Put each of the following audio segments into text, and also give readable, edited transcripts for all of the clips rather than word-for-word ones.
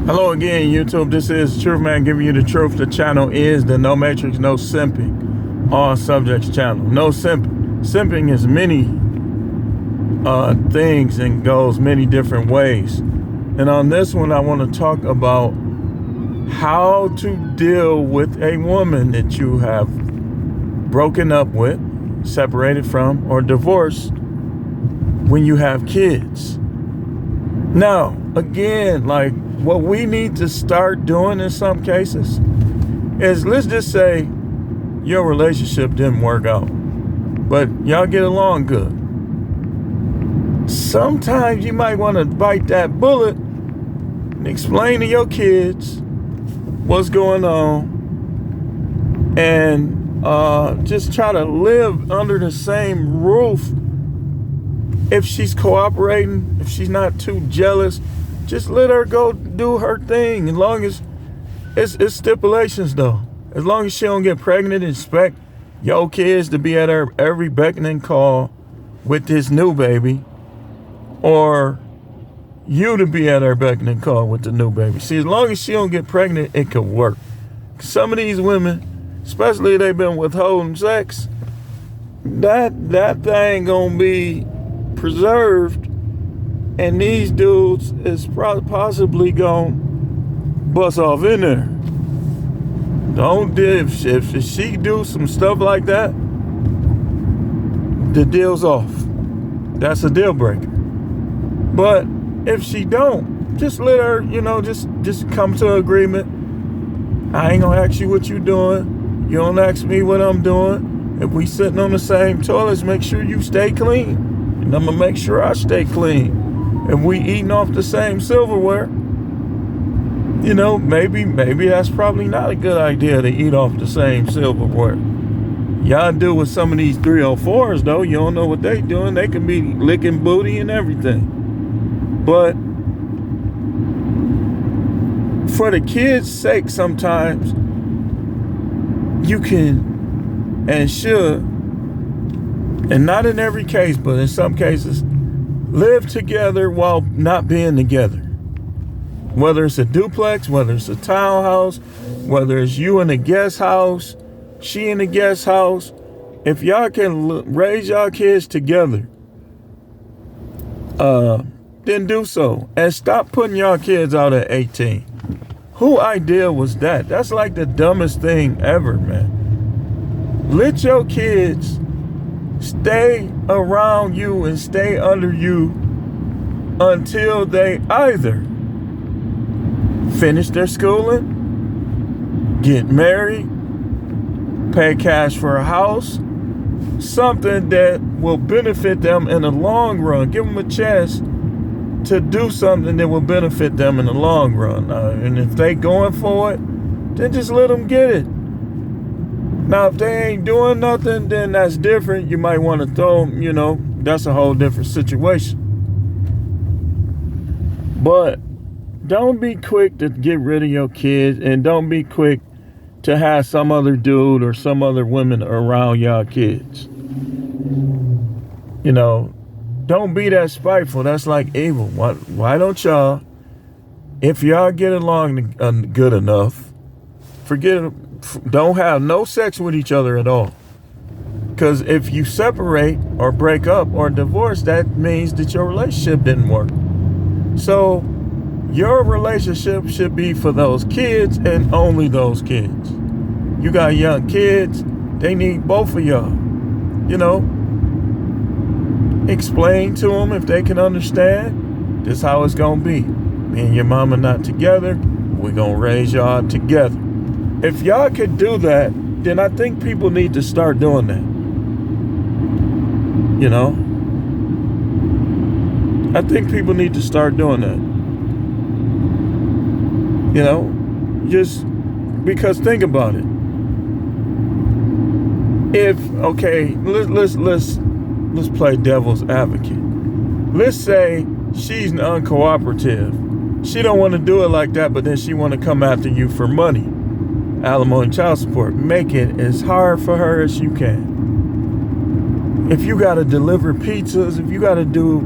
Hello again, YouTube. This is Truth Man giving you the truth. The channel is the No Matrix, No Simping, All Subjects channel. No simping. Simping is many things and goes many different ways. And on this one, I want to talk about how to deal with a woman that you have broken up with, separated from, or divorced when you have kids. Now, again, like what we need to start doing in some cases is, let's just say your relationship didn't work out, but y'all get along good. Sometimes you might want to bite that bullet and explain to your kids what's going on and just try to live under the same roof. If she's cooperating, if she's not too jealous, just let her go do her thing. As long as it's stipulations though. As long as she don't get pregnant, expect your kids to be at her every beckoning call with this new baby, or you to be at her beckoning call with the new baby. See, as long as she don't get pregnant, it could work. Some of these women, especially if they've been withholding sex, that thing gonna be preserved, and these dudes is possibly gonna bust off in there. Don't if she do some stuff like that, the deal's off. That's a deal breaker. But if she don't, just let her, just come to an agreement. I ain't gonna ask you what you doing. You don't ask me what I'm doing. If we sitting on the same toilets, make sure you stay clean. And I'm gonna make sure I stay clean. If we eating off the same silverware, maybe that's probably not a good idea to eat off the same silverware. Y'all do with some of these 304s though. You don't know what they doing. They can be licking booty and everything. But for the kids' sake, sometimes you can and should, and not in every case, but in some cases, live together while not being together. Whether it's a duplex, whether it's a townhouse, whether it's you in a guest house, she in a guest house, if y'all can raise y'all kids together, then do so. And stop putting y'all kids out at 18. Who idea was that? That's like the dumbest thing ever, man. Let your kids stay around you and stay under you until they either finish their schooling, get married, pay cash for a house, something that will benefit them in the long run. Give them a chance to do something that will benefit them in the long run. And if they going for it, then just let them get it. Now, if they ain't doing nothing, then that's different. You might want to throw them, that's a whole different situation. But don't be quick to get rid of your kids, and don't be quick to have some other dude or some other women around y'all kids. Don't be that spiteful. That's like evil. Why don't y'all, if y'all get along good enough, don't have no sex with each other at all. Because if you separate or break up or divorce, that means that your relationship didn't work. So your relationship should be for those kids and only those kids. You got young kids, they need both of y'all. Explain to them if they can understand. This is how it's gonna be. Me and your mama not together, we're gonna raise y'all together. If y'all could do that, then I think people need to start doing that. I think people need to start doing that. Just because think about it. Let's play devil's advocate. Let's say she's uncooperative. She don't want to do it like that, but then she want to come after you for money. Alimony, child support. Make it as hard for her as you can. If you got to deliver pizzas, if you got to do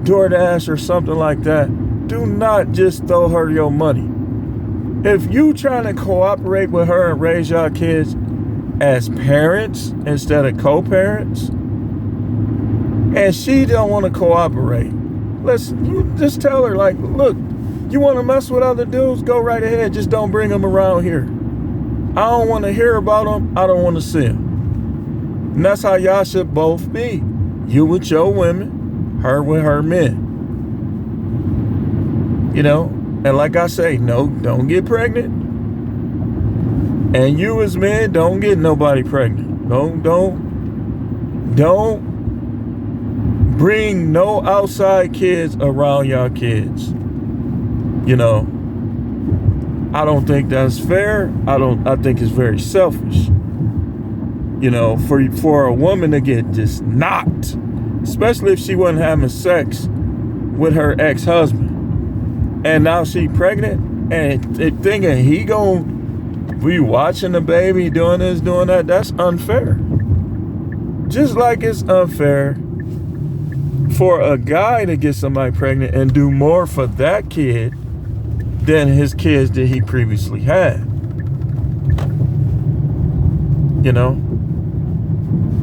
DoorDash or something like that, do not just throw her your money. If you trying to cooperate with her and raise your kids as parents instead of co-parents, and she don't want to cooperate, listen, you just tell her, like, look, you want to mess with other dudes, go right ahead, just don't bring them around here. I don't want to hear about them, I don't want to see them. And that's how y'all should both be. You with your women, her with her men. You know, and like I say, no, don't get pregnant. And you as men, don't get nobody pregnant. Don't bring no outside kids around y'all kids. You know, I don't think that's fair. I think it's very selfish. You know, for a woman to get just knocked, especially if she wasn't having sex with her ex-husband, and now she pregnant, and thinking he gonna be watching the baby, doing this, doing that, that's unfair. Just like it's unfair for a guy to get somebody pregnant and do more for that kid than his kids that he previously had. You know?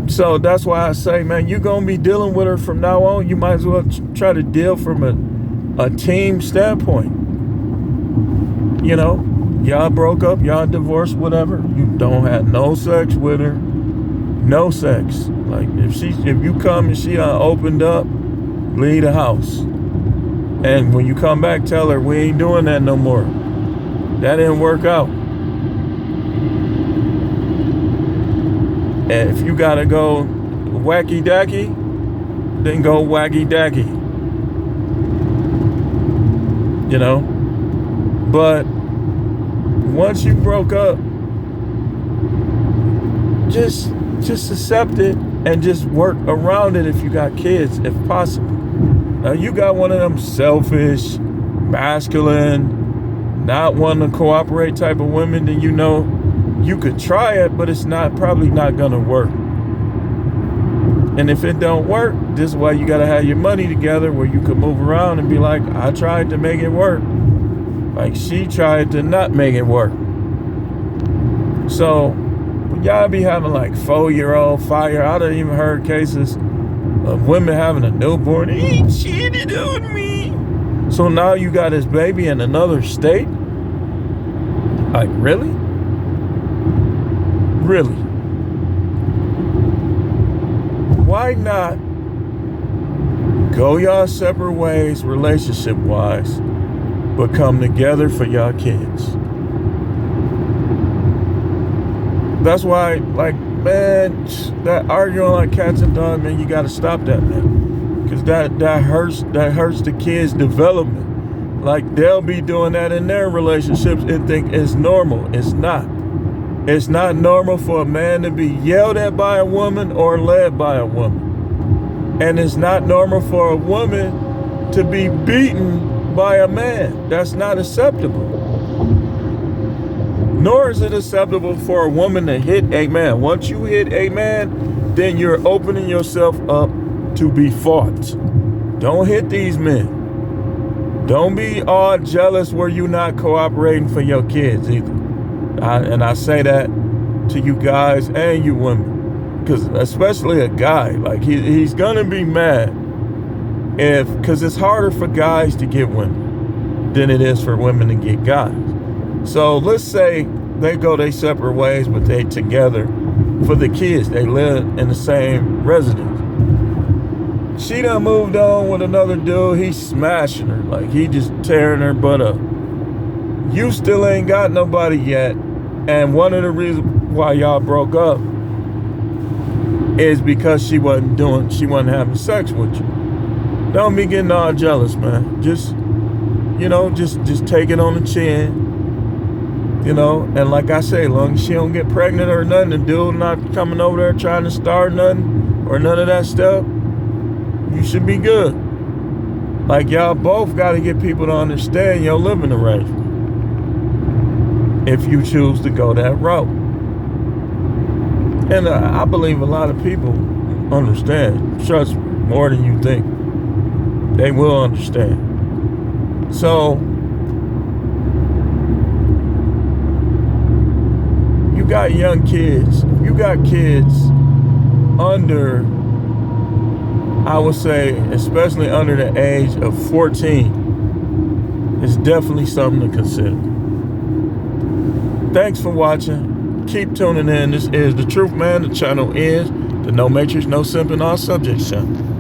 So that's why I say, man, you're going to be dealing with her from now on. You might as well try to deal from a team standpoint. You know, y'all broke up, y'all divorced, whatever. You don't have no sex with her. No sex. Like, if you come and she done opened up, leave the house. And when you come back, tell her, we ain't doing that no more. That didn't work out. And if you gotta go wacky-dacky, then go wacky-dacky. You know? But once you broke up, just accept it and just work around it if you got kids, if possible. Now, you got one of them selfish, masculine, not wanting to cooperate type of women, then you know you could try it, but it's probably not gonna work. And if it don't work, this is why you gotta have your money together where you can move around and be like, I tried to make it work. Like she tried to not make it work. So y'all be having like 4-year-old, 5-year. I done even heard cases of women having a newborn. He cheated on me. So now you got this baby in another state? Like, really? Really? Why not go y'all separate ways, relationship-wise, but come together for y'all kids? That's why, like, man, that arguing like cats and dogs, man, you gotta stop that, man. Because that hurts the kids' development. Like, they'll be doing that in their relationships and think it's normal. It's not. It's not normal for a man to be yelled at by a woman or led by a woman. And it's not normal for a woman to be beaten by a man. That's not acceptable. Nor is it acceptable for a woman to hit a man. Once you hit a man, then you're opening yourself up to be fought. Don't hit these men. Don't be all jealous where you're not cooperating for your kids either. And I say that to you guys and you women, because especially a guy, like he's gonna be mad because it's harder for guys to get women than it is for women to get guys. So let's say they go their separate ways, but they together for the kids. They live in the same residence. She done moved on with another dude. He's smashing her, like he just tearing her butt up. You still ain't got nobody yet. And one of the reasons why y'all broke up is because she wasn't having sex with you. Don't be getting all jealous, man. Just take it on the chin. You know, and like I say, as long as she don't get pregnant or nothing, the dude not coming over there trying to start nothing or none of that stuff, you should be good. Like, y'all both got to get people to understand your living arrangement if you choose to go that route. And I believe a lot of people understand. Trust me, more than you think. They will understand. So got young kids, if you got kids under, I would say, especially under the age of 14, it's definitely something to consider. Thanks for watching. Keep tuning in. This is The Truth Man. The channel is the No Matrix, No Simping, All Subjects channel.